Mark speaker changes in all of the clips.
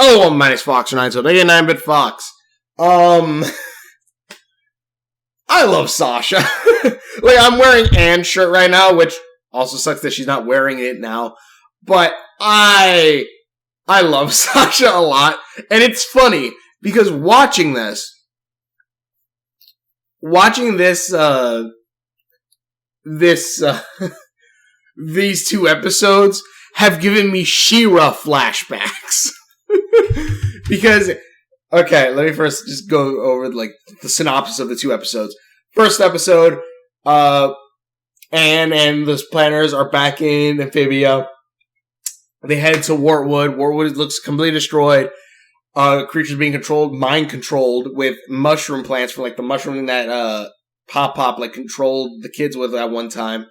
Speaker 1: Oh, well, minus Fox or 9, so they get 9-bit Fox. I love Sasha. Like, I'm wearing Anne's shirt right now, which also sucks that she's not wearing it now. But I love Sasha a lot. And it's funny, because watching these two episodes have given me She-Ra flashbacks. Because, okay, let me first just go over like the synopsis of the two episodes. First episode, Anne and the planners are back in Amphibia. They head to Wartwood. Wartwood looks completely destroyed. Creatures being mind controlled with mushroom plants for like the mushroom that Pop like controlled the kids with at one time.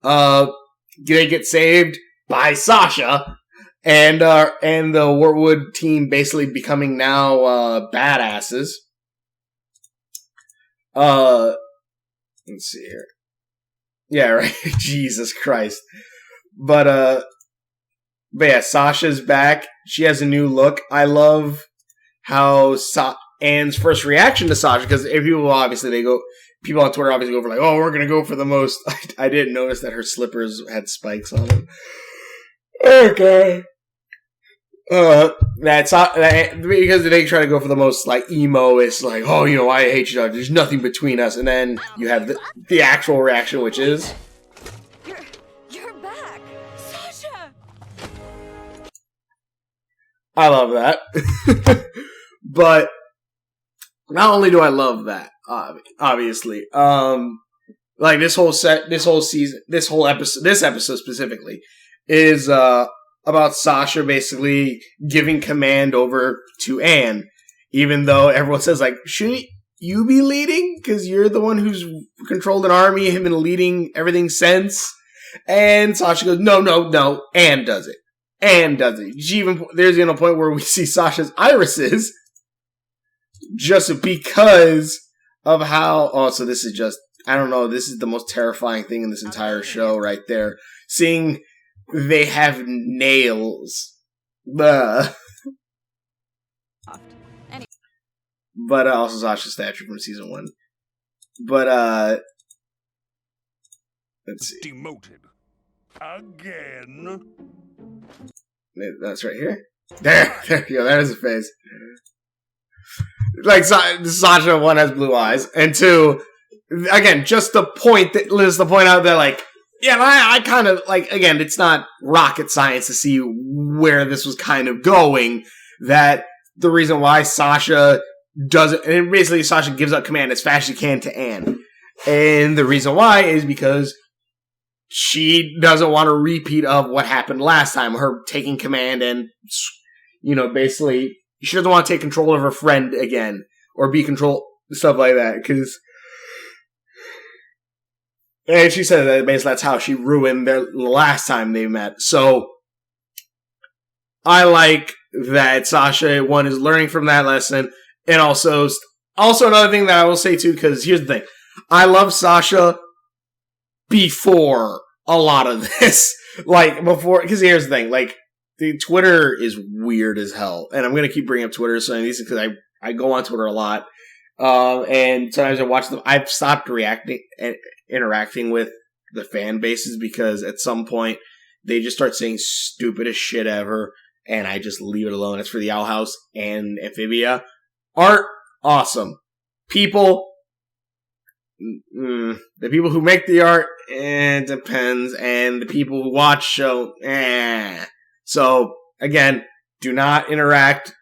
Speaker 1: They get saved by Sasha, and the Wartwood team basically becoming now badasses. Let's see here. Yeah, right. Jesus Christ. But yeah, Sasha's back. She has a new look. I love how Anne's first reaction to Sasha, because people on Twitter obviously go for like, oh, we're gonna go for the most. I didn't notice that her slippers had spikes on them. Okay. Because they try to go for the most like emo. It's like, oh, I hate you. There's nothing between us, and then you have the actual reaction, which is,
Speaker 2: you're back, Sasha.
Speaker 1: I love that. But not only do I love that, obviously, like this episode specifically is about Sasha basically giving command over to Anne, even though everyone says like, shouldn't you be leading? Because you're the one who's controlled an army and been leading everything since. And Sasha goes, no, Anne does it. There's even a point where we see Sasha's irises just because of how, so this is just, I don't know, this is the most terrifying thing in this entire show right there. Seeing they have nails. But also Sasha's statue from season 1. But, let's see.
Speaker 3: Demoted. Again.
Speaker 1: That's right here. There you go. There's his face. Like, Sasha, 1, has blue eyes, and 2, again, just to point out that, like, yeah, I kind of, like, again, it's not rocket science to see where this was kind of going, that the reason why Sasha doesn't, and basically Sasha gives up command as fast as she can to Anne. And the reason why is because she doesn't want a repeat of what happened last time, her taking command and, basically, she doesn't want to take control of her friend again, or be control, stuff like that, because, and she said that basically that's how she ruined the last time they met. So, I like that Sasha, 1, is learning from that lesson, and also another thing that I will say too, because here's the thing, I love Sasha before a lot of this, like, before, because here's the thing, like, the Twitter is weird as hell, and I'm going to keep bringing up Twitter, so because I go on Twitter a lot, and sometimes I watch them. I've stopped interacting with the fan bases, because at some point, they just start saying stupidest shit ever, and I just leave it alone. It's for the Owl House and Amphibia. Art, awesome. People, the people who make the art, it depends, and the people who watch show, So, again, do not interact.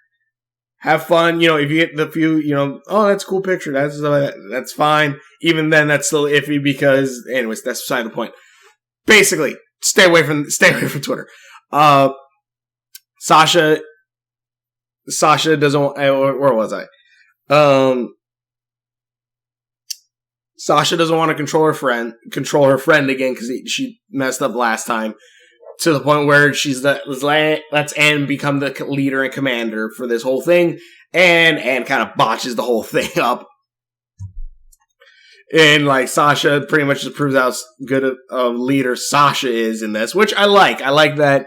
Speaker 1: Have fun. If you get the few, oh, that's a cool picture. That's fine. Even then, that's still iffy because, anyways, that's beside the point. Basically, stay away from Twitter. Sasha doesn't, where was I? Sasha doesn't want to control her friend again because she messed up last time. To the point where lets Anne become the leader and commander for this whole thing, and Anne kind of botches the whole thing up. And, like, Sasha pretty much just proves how good a leader Sasha is in this, which I like. I like that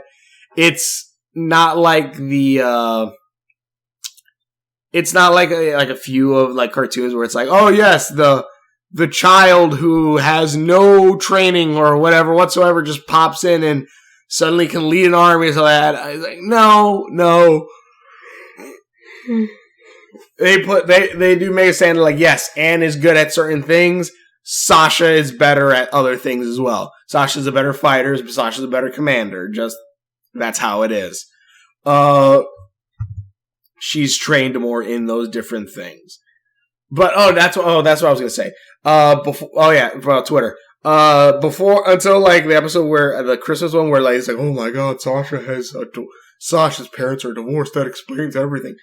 Speaker 1: it's not like the it's not like a few of like cartoons where it's like, oh yes, the child who has no training or whatever whatsoever just pops in and suddenly can lead an army. So that I was like, no. They do make it sound like, yes, Anne is good at certain things. Sasha is better at other things as well. Sasha's a better fighter. Sasha's a better commander. Just that's how it is. She's trained more in those different things. But that's what I was gonna say. About Twitter. Until like the episode where the Christmas one where like it's like, oh my god, Sasha's parents are divorced. That explains everything.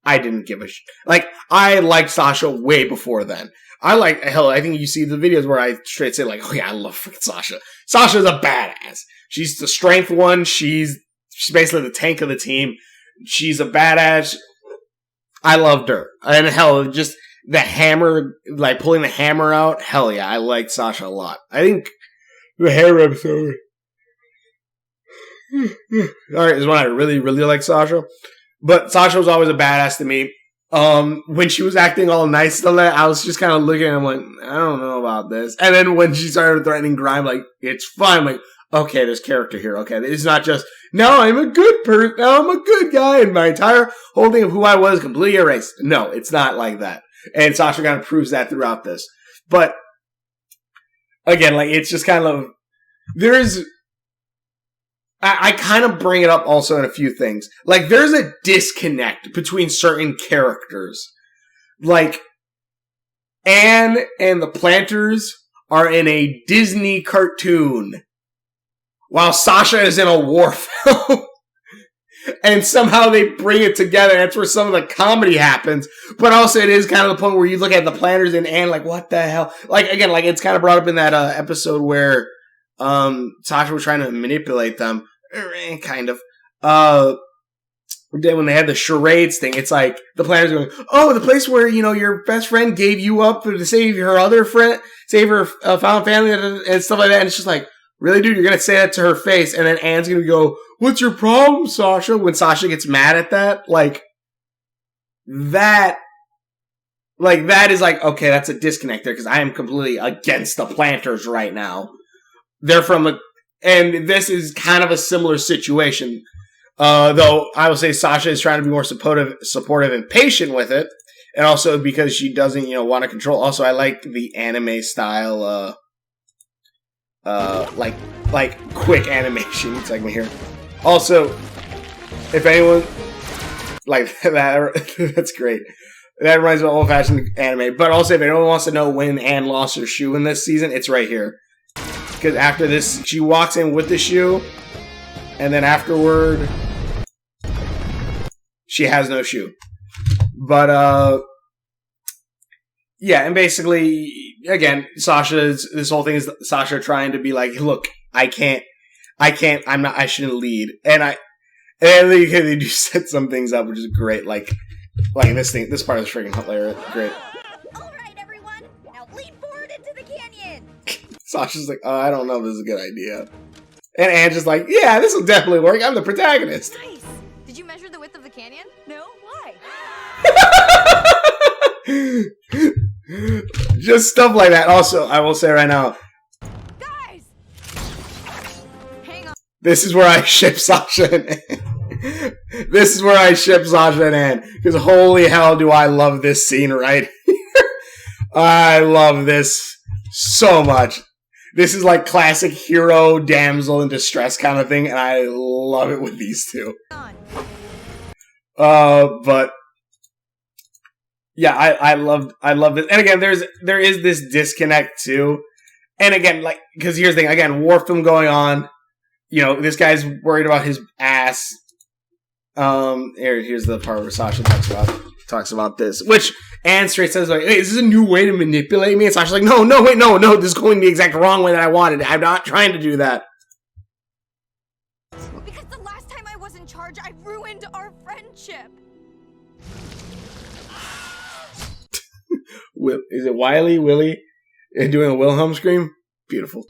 Speaker 1: I didn't give a shit. Like, I liked Sasha way before then. I think you see the videos where I straight say, like, oh yeah, I love freaking Sasha. Sasha's a badass. She's the strength one. She's basically the tank of the team. She's a badass. I loved her. And hell, just the hammer, like pulling the hammer out, hell yeah, I liked Sasha a lot. I think the hair episode. Alright, is when I really, really like Sasha. But Sasha was always a badass to me. When she was acting all nice to that, I was just kind of looking at him like, I don't know about this. And then when she started threatening Grime, like, it's fine. I'm like, okay, there's character here. Okay, it's not just, no, I'm a good person. No, I'm a good guy. And my entire whole thing of who I was completely erased. No, it's not like that. And Sasha kind of proves that throughout this. But, again, like, it's just kind of, I kind of bring it up also in a few things. Like, there's a disconnect between certain characters. Like, Anne and the Planters are in a Disney cartoon, while Sasha is in a war film. And somehow they bring it together. That's where some of the comedy happens. But also it is kind of the point where you look at the Planters and Anne, like, what the hell? Like, again, like, it's kind of brought up in that episode where Sasha was trying to manipulate them. Kind of. Then when they had the charades thing, it's like the Planters going, oh, the place where, you know, your best friend gave you up to save her other friend, save her found family and stuff like that. And it's just like, really, dude, you're going to say that to her face. And then Anne's going to go, what's your problem, Sasha? When Sasha gets mad at that, that is like, okay, that's a disconnect there because I am completely against the Planters right now. They're and this is kind of a similar situation. Though I will say Sasha is trying to be more supportive and patient with it. And also because she doesn't, want to control. Also, I like the anime style, like quick animation segment here. Also, if anyone, like that, that's great. That reminds me of old-fashioned anime. But also, if anyone wants to know when Anne lost her shoe in this season, it's right here. Because after this, she walks in with the shoe, and then afterward, she has no shoe. But, yeah, and basically, again, this whole thing is Sasha trying to be like, look, I shouldn't lead. And they do set some things up, which is great, like this part is freaking hilarious, great.
Speaker 2: Alright, everyone, now lead forward into the canyon!
Speaker 1: Sasha's like, oh, I don't know if this is a good idea. And Anne's just like, yeah, this will definitely work. I'm the protagonist.
Speaker 2: Nice! Did you measure the width of the canyon? No? Why?
Speaker 1: Just stuff like that. Also, I will say right now,
Speaker 2: Guys! Hang on.
Speaker 1: this is where I ship Sasha and Anne. This is where I ship Sasha and Anne. Because holy hell do I love this scene right here. I love this so much. This is like classic hero, damsel in distress kind of thing, and I love it with these two. But yeah, I love this. And again, there is this disconnect too. And again, because here's the thing, again, war film going on. This guy's worried about his ass. Here's the part where Sasha talks about this, which Anne straight says like, hey, is this a new way to manipulate me? And Sasha's like, no, this is going the exact wrong way that I wanted. I'm not trying to do that.
Speaker 2: Because the last time I was in charge, I ruined our friendship.
Speaker 1: Is it Willie doing a Wilhelm scream? Beautiful.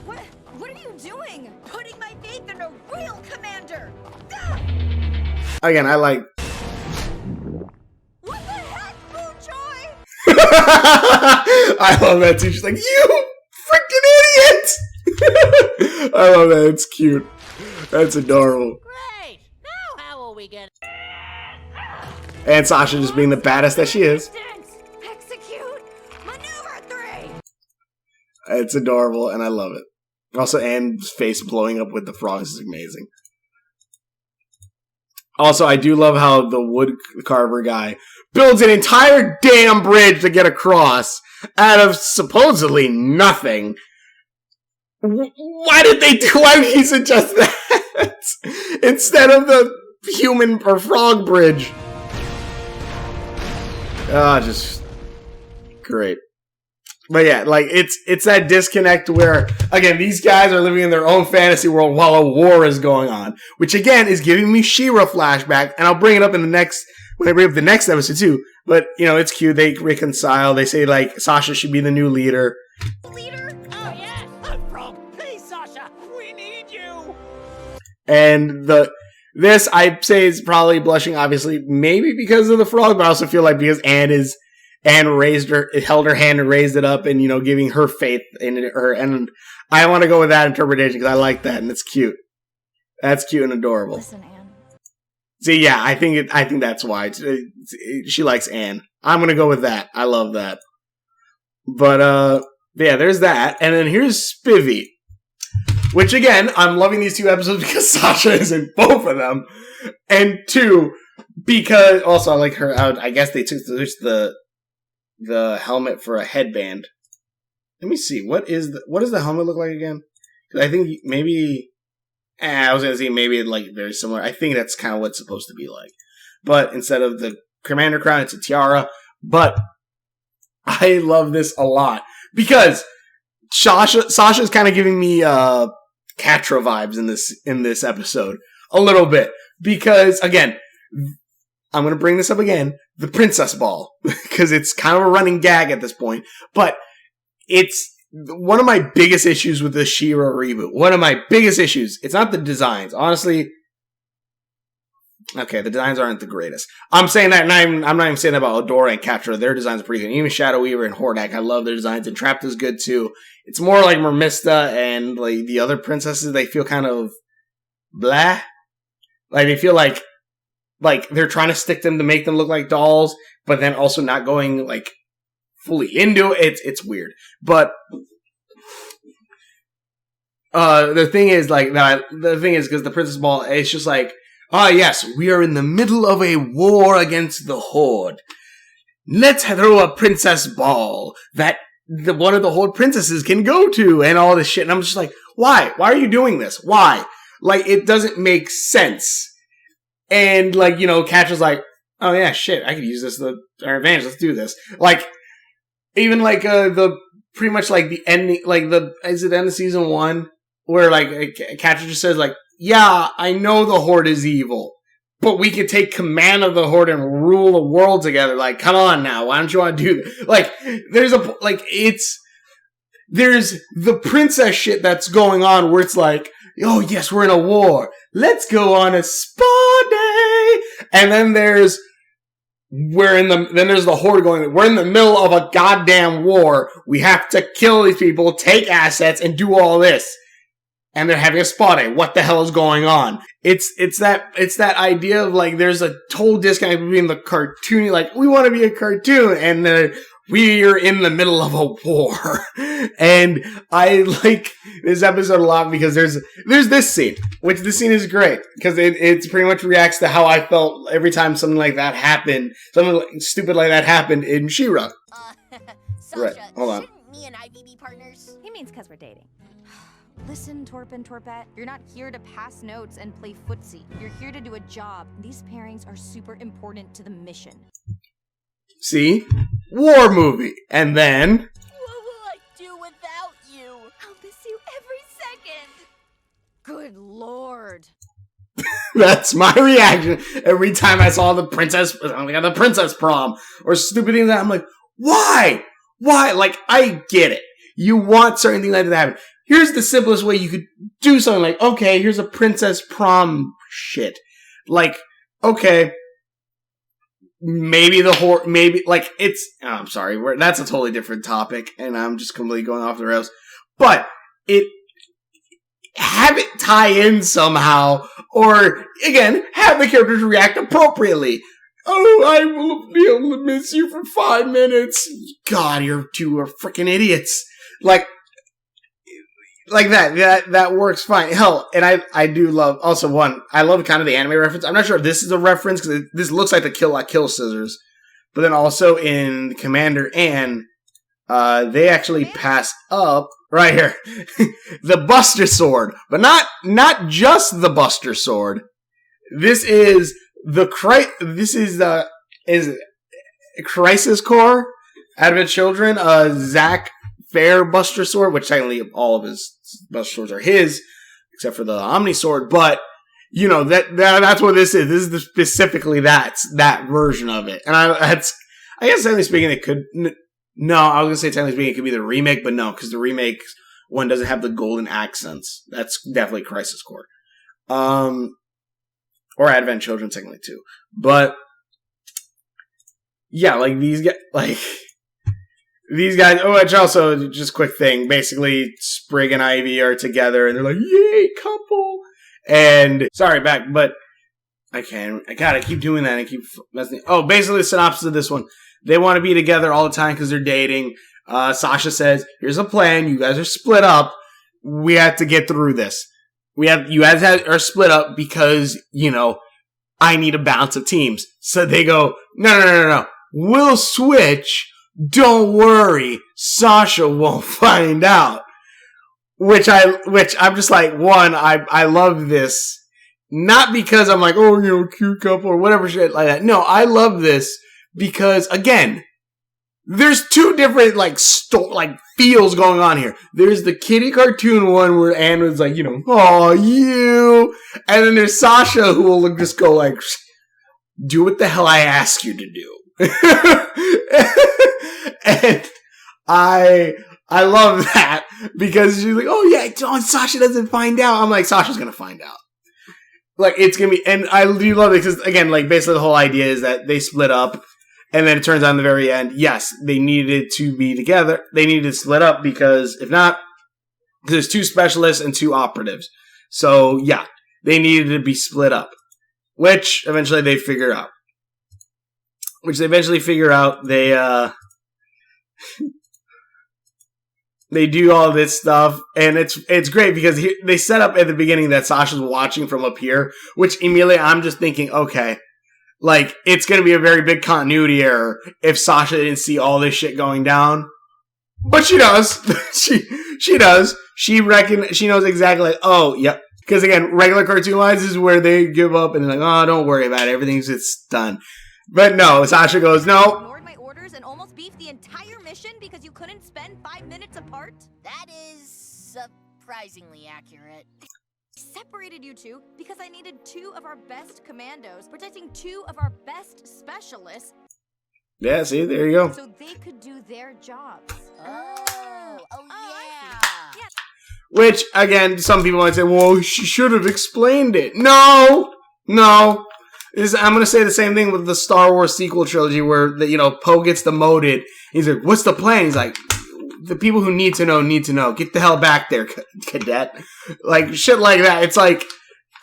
Speaker 2: What are you doing? Putting my faith in a real commander. Ah!
Speaker 1: Again, I like...
Speaker 2: What the heck, Moonjoy?
Speaker 1: I love that too. She's like, you freaking idiot! I love that. It's cute. That's adorable.
Speaker 2: Great. Now how will we get
Speaker 1: And Sasha just being the baddest that she is.
Speaker 2: execute maneuver 3?
Speaker 1: It's adorable, and I love it. Also, Anne's face blowing up with the frogs is amazing. Also, I do love how the wood carver guy builds an entire damn bridge to get across out of supposedly nothing. Why did he suggest that? Instead of the human or frog bridge. Just great. But yeah, like, it's that disconnect where, again, these guys are living in their own fantasy world while a war is going on. Which, again, is giving me She-Ra flashback, and I'll bring it up in the next, when I bring up the next episode, too. But, you know, it's cute. They reconcile. They say, like, Sasha should be the new leader.
Speaker 2: Leader? Oh, yes.
Speaker 4: I'm frog. Please, Sasha. We need you.
Speaker 1: And this, I'd say, is probably blushing, obviously, maybe because of the frog, but I also feel like because Anne held her hand and raised it up and, you know, giving her faith in her. And I want to go with that interpretation because I like that and it's cute. That's cute and adorable.
Speaker 5: Listen, Anne.
Speaker 1: See, yeah, I think that's why. She likes Anne. I'm going to go with that. I love that. But, yeah, there's that. And then here's Spivvy. Which, again, I'm loving these two episodes because Sasha is in both of them. And two, because, also I like her out. I guess they took the helmet for a headband. Let me see. What does the helmet look like again? I think maybe... I was going to say maybe like very similar. I think that's kind of what it's supposed to be like. But instead of the commander crown, it's a tiara. But I love this a lot. Because Sasha's kind of giving me Catra vibes in this episode. A little bit. Because, again... I'm going to bring this up again, the Princess Ball, because it's kind of a running gag at this point, but it's one of my biggest issues with the She-Ra reboot. One of my biggest issues. It's not the designs. Honestly, okay, the designs aren't the greatest. I'm saying that, and I'm not even saying that about Adora and Catra. Their designs are pretty good. Even Shadow Weaver and Hordak, I love their designs, and Trapped is good too. It's more like Mermista and like the other princesses, they feel kind of blah. Like, they feel like they're trying to stick them to make them look like dolls, but then also not going, like, fully into it. It's weird. But, the thing is, because the Princess Ball, it's just like, yes, we are in the middle of a war against the Horde. Let's throw a Princess Ball that one of the Horde princesses can go to, and all this shit. And I'm just like, why? Why are you doing this? Why? Like, it doesn't make sense. And, like, you know, Catra's like, oh, yeah, shit, I could use this to our advantage. Let's do this. Like, even, like, pretty much, like, the ending, like, is it the end of season 1? Where, like, Catra just says, like, yeah, I know the Horde is evil, but we could take command of the Horde and rule the world together. Like, come on now, why don't you want to do this? Like, there's the princess shit that's going on where it's like, oh, yes, we're in a war. Let's go on a spa day. And then there's the Horde going, we're in the middle of a goddamn war. We have to kill these people, take assets, and do all this. And they're having a spa day. What the hell is going on? It's that idea of, like, there's a total disconnect between the cartoony, like, we want to be a cartoon, and we are in the middle of a war. And I like this episode a lot because there's this scene, which this scene is great because it pretty much reacts to how I felt every time something like that happened, something stupid like that happened in She-Ra.
Speaker 2: Sasha,
Speaker 1: Right, hold on.
Speaker 2: shouldn't me and Ivy be partners?
Speaker 5: He means because we're dating. Listen, Torp and Torpette, you're not here to pass notes and play footsie. You're here to do a job. These pairings are super important to the mission.
Speaker 1: See? War movie. And then...
Speaker 2: What will I do without you?
Speaker 5: I'll miss you every second. Good lord.
Speaker 1: That's my reaction every time I saw the princess prom or stupid things. I'm like, why? Why? Like, I get it. You want certain things like that to happen. Here's the simplest way you could do something like, okay, here's a princess prom shit. Like, okay, maybe like it's, I'm sorry, that's a totally different topic, and I'm just completely going off the rails, but have it tie in somehow, or, again, have the characters react appropriately. Oh, I will be able to miss you for 5 minutes. God, you two are freaking idiots. Like that works fine. Hell, and I do love, also I love kind of the anime reference. I'm not sure if this is a reference, because this looks like the Kill La Kill scissors. But then also in Commander Ann, they actually pass up, right here, the Buster Sword. But not just the Buster Sword. This is Crisis Core, Advent Children, Zack Fair Buster Sword, which technically all of his Buster Swords are his, except for the Omni Sword, but, you know, that's what this is. This is specifically that version of it. And I guess technically speaking, it could, no, I was going to say technically speaking, it could be the remake, but no, because the remake one doesn't have the golden accents. That's definitely Crisis Core. Or Advent Children, technically, too. But, yeah, like, these guys, oh, which also, just quick thing, basically, Sprig and Ivy are together, and they're like, yay, couple! And, sorry, back, but, I gotta keep doing that, and keep messing. Oh, basically, the synopsis of this one, they want to be together all the time because they're dating. Sasha says, here's a plan, you guys are split up, we have to get through this. You guys are split up because, you know, I need a balance of teams. So they go, no. We'll switch. Don't worry. Sasha won't find out. Which I'm just like, one, I love this. Not because I'm like, oh, you know, cute couple or whatever shit like that. No, I love this because, again, there's two different, like, feels going on here. There's the kitty cartoon one where Anne was like, you know, aw, you. And then there's Sasha who will just go like, do what the hell I ask you to do. And I love that because she's like, oh yeah, Sasha doesn't find out. I'm like, Sasha's gonna find out. Like, it's gonna be, and I do love it because, again, like, basically the whole idea is that they split up. And then it turns out in the very end, yes, they needed to be together. They needed to split up because if not, there's 2 specialists and 2 operatives. So, yeah, they needed to be split up. Which eventually they figure out. They do all this stuff, and it's great because they set up at the beginning that Sasha's watching from up here, which immediately I'm just thinking, okay, like, it's going to be a very big continuity error if Sasha didn't see all this shit going down. But she does. she does. She knows exactly, like, oh, yep. Because, again, regular cartoon lines is where they give up and they're like, oh, don't worry about it. Everything's just done. But no, Sasha goes, no.
Speaker 5: Ignored my orders and almost beefed the entire mission because you couldn't spend 5 minutes apart?
Speaker 2: That is surprisingly accurate.
Speaker 5: Separated you two because I needed 2 of our best commandos protecting 2 of our best specialists.
Speaker 1: Yeah, see, there you go.
Speaker 5: So they could do their jobs.
Speaker 2: Oh yeah.
Speaker 5: Yeah.
Speaker 1: Which, again, some people might say, well, she should have explained it. No. I'm going to say the same thing with the Star Wars sequel trilogy where, Poe gets demoted. He's like, what's the plan? He's like, the people who need to know. Get the hell back there, cadet. Like, shit like that. It's like,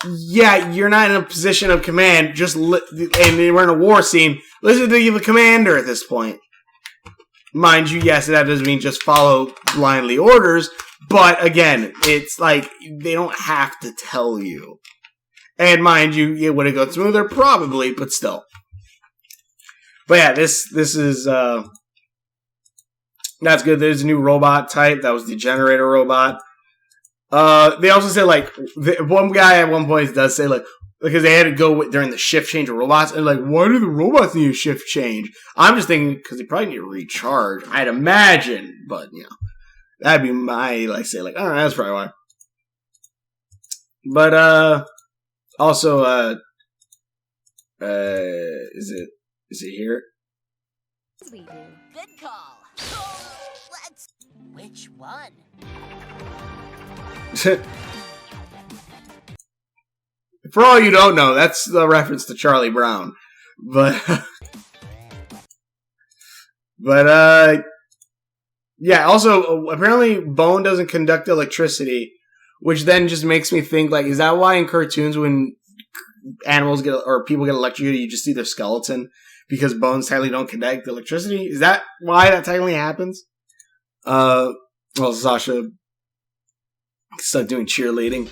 Speaker 1: yeah, you're not in a position of command, and we're in a war scene. Listen to the commander at this point. Mind you, yes, that doesn't mean just follow blindly orders, but again, it's like, they don't have to tell you. And mind you, would it go smoother? Probably, but still. But yeah, this is, that's good. There's a new robot type. That was the generator robot. They also say, like, one guy at one point does say, like, because they had to go during the shift change of robots, and like, why do the robots need a shift change? I'm just thinking, because they probably need to recharge, I'd imagine, but, that'd be my, I don't know, that's probably why. But, also, is it here?
Speaker 5: We do.
Speaker 2: Good call. Which one?
Speaker 1: For all you don't know, that's the reference to Charlie Brown. But, yeah, also, apparently bone doesn't conduct electricity, which then just makes me think, like, is that why in cartoons when animals get, or people get electrocuted, you just see their skeleton? Because bones technically don't conduct electricity? Is that why that technically happens? Well, Sasha started doing cheerleading.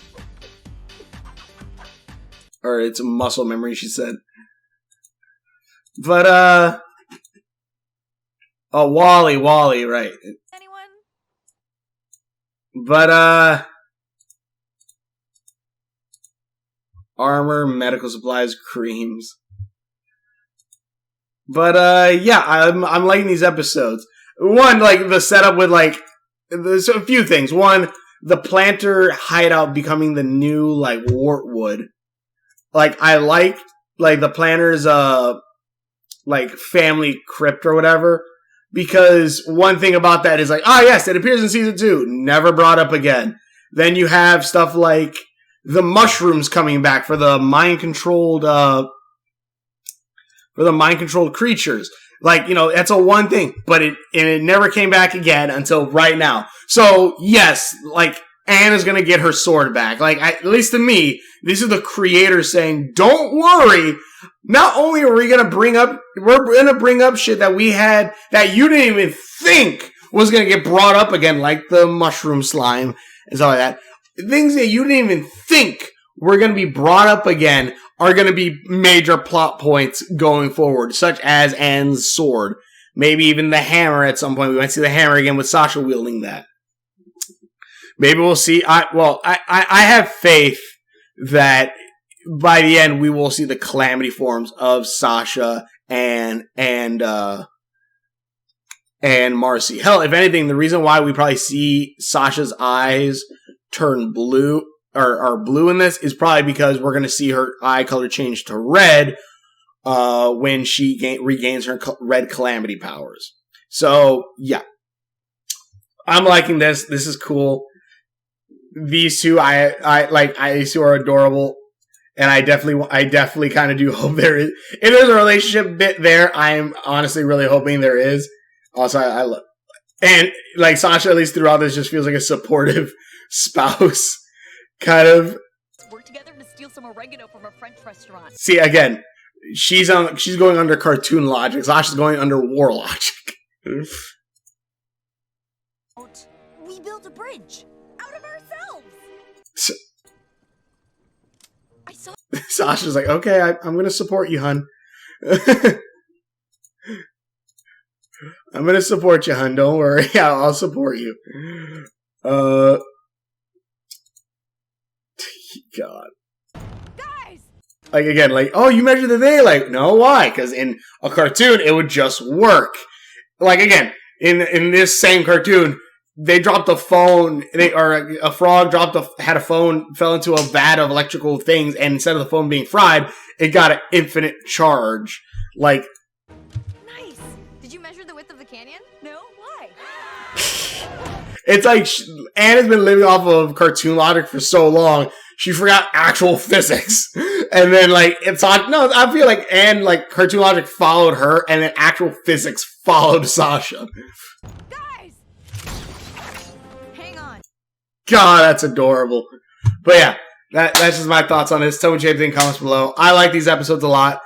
Speaker 1: Or it's a muscle memory, she said. But, oh, Wally, right.
Speaker 5: Anyone?
Speaker 1: But, armor, medical supplies, creams. But, yeah, I'm liking these episodes. One, like, the setup with, like, there's a few things. One, the planter hideout becoming the new, like, Wartwood. Like, I like the planter's, like, family crypt or whatever. Because one thing about that is like, oh yes, it appears in season 2. Never brought up again. Then you have stuff like the mushrooms coming back for the mind-controlled, creatures. Like, you know, that's a one thing. But it never came back again until right now. So, yes, like, Anne is gonna get her sword back. Like, at least to me, these are the creators saying, don't worry. Not only are we gonna bring up shit that we had, that you didn't even think was gonna get brought up again, like the mushroom slime and stuff like that. Things that you didn't even think were gonna be brought up again are gonna be major plot points going forward, such as Anne's sword. Maybe even the hammer at some point. We might see the hammer again with Sasha wielding that. Maybe we'll see. I have faith that by the end we will see the calamity forms of Sasha and Marcy. Hell, if anything, the reason why we probably see Sasha's eyes turn blue or are blue in this is probably because we're going to see her eye color change to red when she regains her red calamity powers. So yeah, I'm liking this. This is cool. These two, these two are adorable, and I definitely kind of do hope there is. If there's a relationship bit there, I'm honestly really hoping there is. Also, I love, and like Sasha, at least throughout this, just feels like a supportive spouse, kind of.
Speaker 2: Work together to steal some oregano from a French restaurant.
Speaker 1: See, again, she's going under cartoon logic. Sasha's going under war logic.
Speaker 2: We built a bridge out of ourselves. I saw.
Speaker 1: Sasha's like, okay, I'm going to support you, hun. I'm going to support you, hun. Don't worry. Yeah, I'll support you. God.
Speaker 2: Guys.
Speaker 1: Like, again, like, oh, you measured the thing? Like, no, why? Because in a cartoon, it would just work. Like, again, in this same cartoon, they dropped a phone, a frog had a phone, fell into a vat of electrical things, and instead of the phone being fried, it got an infinite charge. Like,
Speaker 5: Nice. Did you measure the width of the canyon?
Speaker 2: No, why?
Speaker 1: it's like Anne has been living off of cartoon logic for so long, she forgot actual physics. And then, like, I feel like Anne, like, cartoon logic followed her, and then actual physics followed Sasha.
Speaker 2: Guys.
Speaker 5: Hang on.
Speaker 1: God, that's adorable. But yeah, that's just my thoughts on this. Tell me what you think in the comments below. I like these episodes a lot.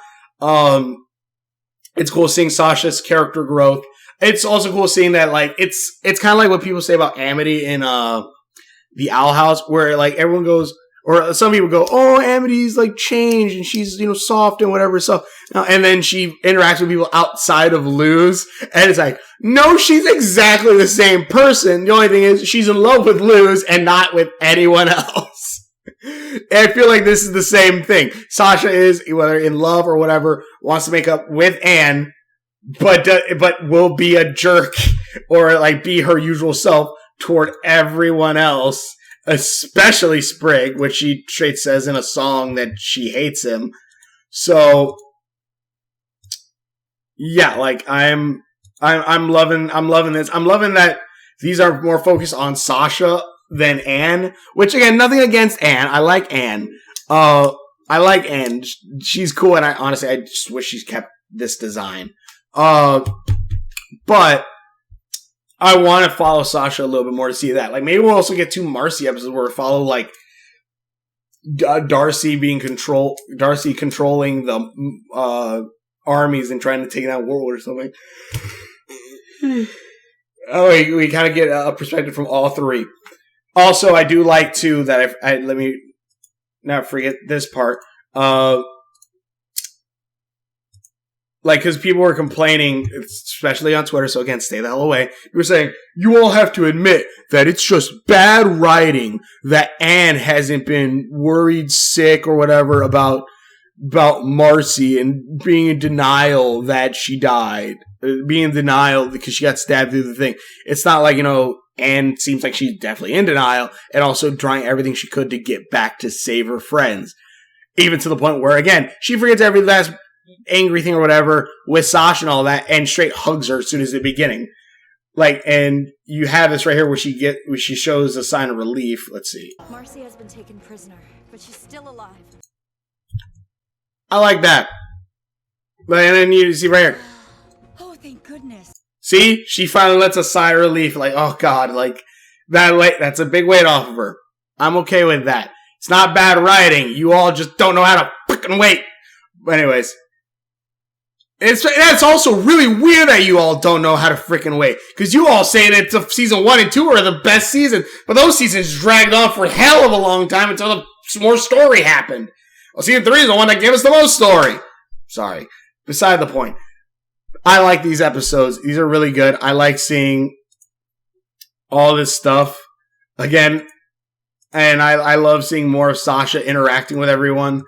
Speaker 1: It's cool seeing Sasha's character growth. It's also cool seeing that, like, it's kind of like what people say about Amity in the Owl House, where, like, everyone goes, or some people go, oh, Amity's, like, changed, and she's, you know, soft and whatever, so, and then she interacts with people outside of Luz, and it's like, no, she's exactly the same person. The only thing is, she's in love with Luz and not with anyone else. And I feel like this is the same thing. Sasha is, whether in love or whatever, wants to make up with Anne, but will be a jerk, or, like, be her usual self toward everyone else. Especially Sprig, which she straight says in a song that she hates him. So, yeah, like, I'm loving this. I'm loving that these are more focused on Sasha than Anne, which, again, nothing against Anne. I like Anne. I like Anne. She's cool, and I just wish she's kept this design. But I want to follow Sasha a little bit more to see that. Like, maybe we'll also get 2 Marcy episodes where we follow, like, Darcy controlling the armies and trying to take down Warlord or something. We kind of get a perspective from all 3. Also, I do like, too, that let me not forget this part. Like, because people were complaining, especially on Twitter, so again, stay the hell away. People were saying, you all have to admit that it's just bad writing that Anne hasn't been worried sick or whatever about Marcy and being in denial that she died. Being in denial because she got stabbed through the thing. It's not like, Anne seems like she's definitely in denial and also trying everything she could to get back to save her friends. Even to the point where, again, she forgets every last angry thing or whatever with Sasha and all that and straight hugs her as soon as the beginning. Like, and you have this right here where she shows a sign of relief. Let's see.
Speaker 5: Marcy has been taken prisoner, but she's still alive.
Speaker 1: I like that. And then you see right here.
Speaker 5: Oh, thank goodness.
Speaker 1: See? She finally lets a sigh of relief. Like, oh God, like, that's a big weight off of her. I'm okay with that. It's not bad writing. You all just don't know how to freaking wait. But anyways. That's also really weird that you all don't know how to freaking wait. Because you all say that season 1 and 2 are the best seasons. But those seasons dragged on for hell of a long time until more story happened. Well, season 3 is the one that gave us the most story. Sorry. Beside the point. I like these episodes. These are really good. I like seeing all this stuff. Again, and I love seeing more of Sasha interacting with everyone.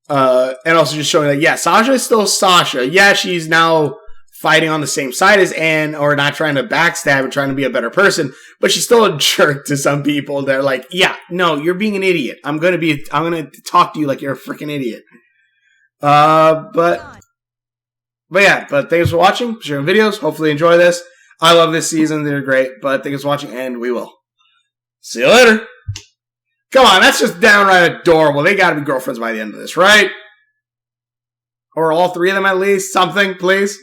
Speaker 1: And also just showing that, yeah, Sasha is still Sasha. Yeah, she's now fighting on the same side as Anne, or not trying to backstab and trying to be a better person, but she's still a jerk to some people. They're like, yeah, no, you're being an idiot. I'm gonna talk to you like you're a freaking idiot. But thanks for watching, sharing videos. Hopefully you enjoy this. I love this season. They're great, but thanks for watching, and we will see you later. Come on, that's just downright adorable. They gotta be girlfriends by the end of this, right? Or all 3 of them at least. Something, please.